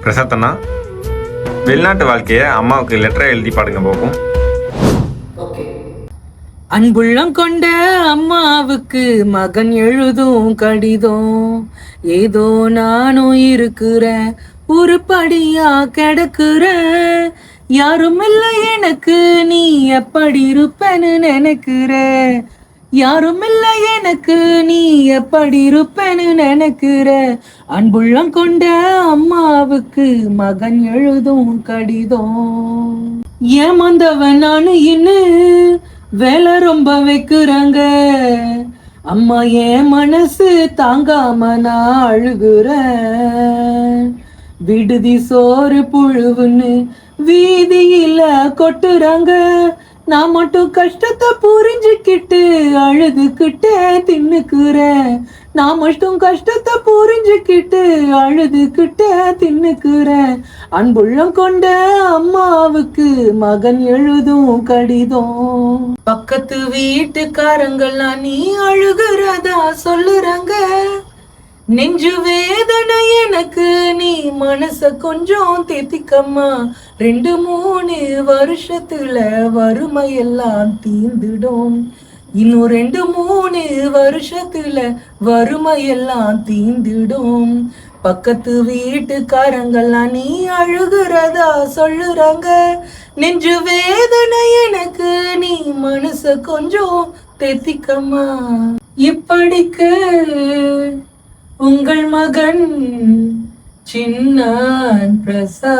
பிரசாத் அண்ணா, வெளிநாட்டு வாழ்க்கையை அம்மாவுக்கு லெட்டரை எழுதி பாடுங்க போகும். அன்புள்ளம் கொண்ட அம்மாவுக்கு மகன் எழுதும் கடிதம். ஏதோ நானும் இருக்கிறேன், உருப்படியா கிடக்குறேன். யாரும் இல்லை எனக்கு, நீ எப்படி இருப்பேன்னு நினைக்கிற. யாரும் இல்லை எனக்கு, நீ எப்படி இருப்பேன்னு நினைக்கிற. அன்புள்ளம் கொண்ட அம்மாவுக்கு மகன் எழுதும் கடிதம். ஏமாந்தவன் நானு இன்னும் வேலை ரொம்ப வைக்கிறாங்க. அம்மா என் மனசு தாங்காம நான் அழுகுறேன். விடுதி சோறு புழுவுன்னு வீதியில கொட்டுறாங்க. நான் மட்டும் கஷ்டத்தை புரிஞ்சுக்கிட்டு அழுதுகிட்டே தின்னுக்குறேன். நான் மட்டும் கஷ்டத்தை புரிஞ்சுக்கிட்டு அழுதுகிட்டே தின்னுக்குறேன். அன்புள்ளம் கொண்ட அம்மாவுக்கு மகன் எழுதும் கடிதம். பக்கத்து வீட்டுக்காரங்கள்லாம் நீ அழுகிறதா சொல்லுறாங்க. நெஞ்சு வேதனை எனக்கு, நீ மனச கொஞ்சம் தேத்திக்கம்மா. 2-3 வருஷத்துல வறுமையெல்லாம் தீந்துடும். இன்னும் 2-3 வருஷத்துல வறுமையெல்லாம் தீந்துடும். பக்கத்து வீட்டுக்காரங்கள்லாம் நீ அழுகிறதா சொல்லுறாங்க. நெஞ்சு வேதனை எனக்கு, நீ மனச கொஞ்சம் தேத்திக்கம்மா. இப்படிக்கு உங்கள் மகன் சின்னான் பிரசாத்.